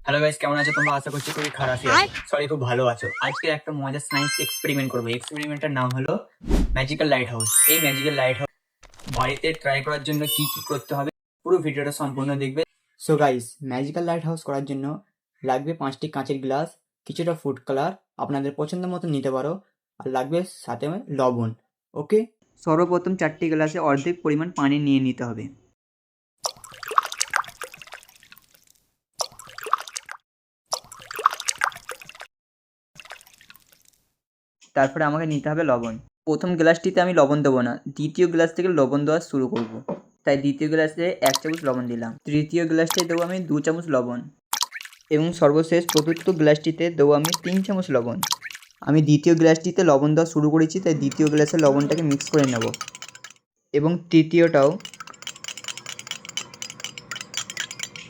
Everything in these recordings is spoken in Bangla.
হ্যালো গাইস, কেমন আছো তোমরা? আশা করছি খুবই খারাপই আছো, সরি খুব ভালো আছো। আজকে একটা মজার সায়েন্স এক্সপেরিমেন্ট করবো। এক্সপেরিমেন্টের নাম হলো ম্যাজিক্যাল লাইট হাউস। এই ম্যাজিক্যাল লাইট হাউস বাড়িতে ট্রাই করার জন্য কি কি করতে হবে পুরো ভিডিওটা সম্পূর্ণ দেখবে। So guys, magical light house করার জন্য লাগবে 5টি কাঁচের গ্লাস, কিছুটা ফুড কালার আপনাদের পছন্দ মতো নিতে পারো, আর লাগবে সাথে লবণ। ওকে, সর্বপ্রথম 4টি গ্লাসে অর্ধেক পরিমাণ পানি নিয়ে নিতে হবে। তারপরে আমাকে নিতে হবে লবণ। প্রথম গ্লাসটিতে আমি লবণ দেবো না, দ্বিতীয় গ্লাস থেকে লবণ দেওয়া শুরু করব। তাই দ্বিতীয় গ্লাসে 1 চামচ লবণ দিলাম। তৃতীয় গ্লাসে দেবো আমি 2 চামচ লবণ, এবং সর্বশেষ চতুর্থ গ্লাসটিতে দেবো আমি 3 চামচ লবণ। আমি দ্বিতীয় গ্লাসটিতে লবণ দেওয়া শুরু করেছি, তাই দ্বিতীয় গ্লাসে লবণটাকে মিক্স করে নেব, এবং তৃতীয়টাও,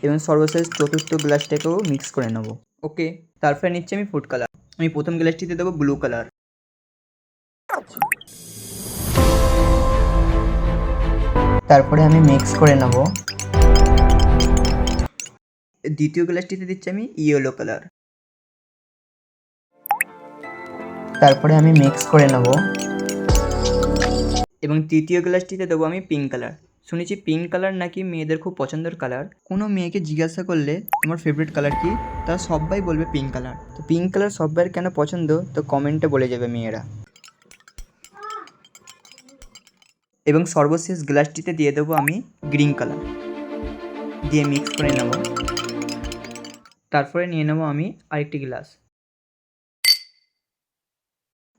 এবং সর্বশেষ চতুর্থ গ্লাসটাকেও মিক্স করে নেব। ওকে, তারপরে নিচ্ছি আমি ফুড কালার। আমি প্রথম গ্লাসটিতে দেবো ব্লু কালার, তারপরে আমি মিক্স করে নেব। দ্বিতীয় গ্লাসটিতে দিচ্ছি আমি ইয়েলো কালার, তারপরে আমি মিক্স করে নেব, এবং তৃতীয় গ্লাসটিতে দেবো আমি পিঙ্ক কালার। শুনেছি পিঙ্ক কালার নাকি মেয়েদের খুব পছন্দের কালার। কোনো মেয়েকে জিজ্ঞাসা করলে তোমার ফেভারিট কালার কি, তারা সবাই বলবে পিঙ্ক কালার। তো পিঙ্ক কালার সবাইয়ের কেন পছন্দ, তো কমেন্টে বলে যাবে মেয়েরা। এবং সর্বশেষ গ্লাসটিতে দিয়ে দেবো আমি গ্রিন কালার, দিয়ে মিক্স করে নেব। তারপরে নিয়ে নেব আমি আরেকটি গ্লাস।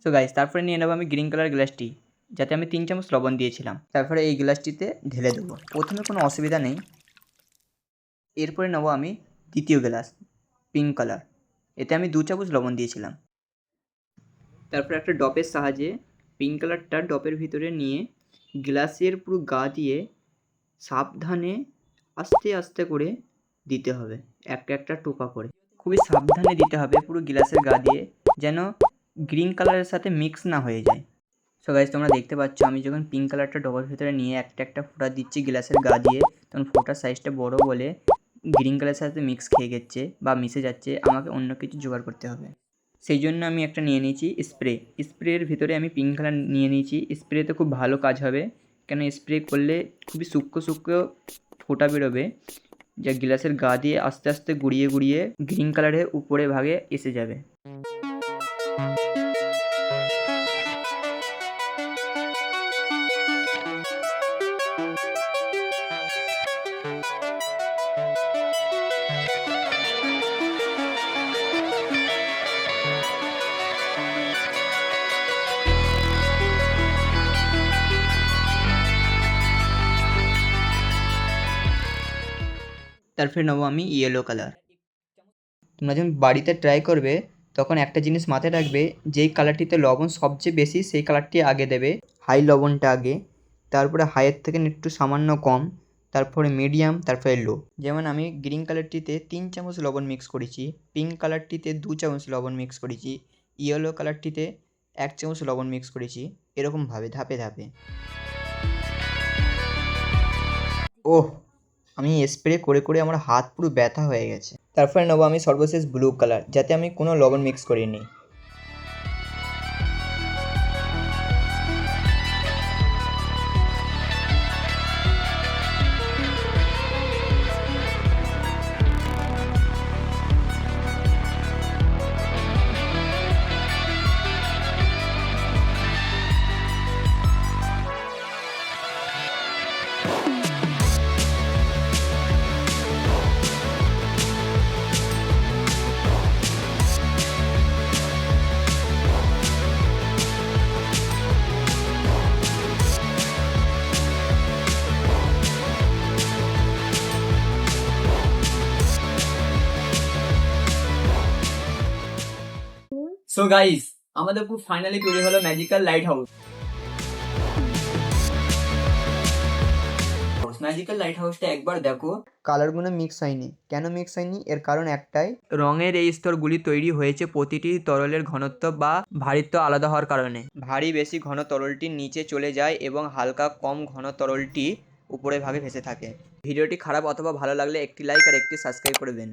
সো গাইস, তারপরে নিয়ে নেব আমি গ্রিন কালার গ্লাসটি, যাতে আমি 3 চামচ লবণ দিয়েছিলাম। তারপরে এই গ্লাসটিতে ঢেলে দেবো, প্রথমে কোনো অসুবিধা নেই। এরপরে নেব আমি দ্বিতীয় গ্লাস, পিঙ্ক কালার, এতে আমি 2 চামচ লবণ দিয়েছিলাম। তারপরে একটা ডপের সাহায্যে পিঙ্ক কালারটা ডপের ভিতরে নিয়ে গ্লাসের পুরো গা দিয়ে সাবধানে আস্তে আস্তে করে দিতে হবে, একটা একটা টোপা করে। খুবই সাবধানে দিতে হবে পুরো গ্লাসের গা দিয়ে, যেন গ্রিন কালারের সাথে মিক্স না হয়ে যায়। সো গাইস, তোমরা দেখতে পাচ্ছ আমি যখন পিঙ্ক কালারটা ডবার ভিতরে নিয়ে একটা একটা ফোঁটা দিচ্ছি গ্লাসের গা দিয়ে, তখন ফোঁটার সাইজটা বড় বলে গ্রিন কালারের সাথে মিক্স খেয়ে গেছে বা মিশে যাচ্ছে, আমাকে অন্য কিছু জোগাড় করতে হবে। সেই জন্য আমি একটা নিয়ে নিয়েছি স্প্রে। স্প্রের ভিতরে আমি পিঙ্ক কালার নিয়ে নিয়েছি। স্প্রেতে খুব ভালো কাজ হবে, কেন স্প্রে করলে খুবই সূক্ষ্ম সূক্ষ্ম ফোঁটা বেরোবে, যা গ্লাসের গা দিয়ে আস্তে আস্তে গুড়িয়ে গুড়িয়ে গ্রিন কালারের উপরে ভাগে এসে যাবে। তারপরে নেবো আমি ইয়েলো কালার। তোমরা যখন বাড়িতে ট্রাই করবে তখন একটা জিনিস মাথায় রাখবে, যেই কালারটিতে লবণ সবচেয়ে বেশি সেই কালারটি আগে দেবে, হাই লবণটা আগে, তারপরে হাইয়ের থেকে একটু সামান্য কম, তারপরে মিডিয়াম, তারপরে লো। যেমন আমি গ্রিন কালারটিতে 3 চামচ লবণ মিক্স করেছি, পিঙ্ক কালারটিতে 2 চামচ লবণ মিক্স করেছি, ইয়েলো কালারটিতে 1 চামচ লবণ মিক্স করেছি, এরকমভাবে ধাপে ধাপে। ওহ, আমি স্প্রে করে করে আমার হাত পুরো ব্যথা হয়ে গেছে। তারপরে নেবো আমি সর্বশেষ ব্লু কালার, যাতে আমি কোনো লবণ মিক্স করিনি। সো গাইস, আমাদের খুব ফাইনালি তৈরি হলো magical lighthouse. Magical light হাউসটা একবার দেখো, কালারগুলো মিক্স হয়নি। কেন মিক্স হয়নি, এর কারণ একটাই, রঙের এই স্তরগুলি তৈরি হয়েছে প্রতিটি তরলের ঘনত্ব বা ভারিত্ব আলাদা হওয়ার কারণে। ভারী বেশি ঘন তরলটি নিচে চলে যায় এবং হালকা কম ঘন তরলটি উপরে ভাগে ভেসে থাকে। ভিডিওটি খারাপ অথবা ভালো লাগলে একটি লাইক আর একটি সাবস্ক্রাইব করে দেন।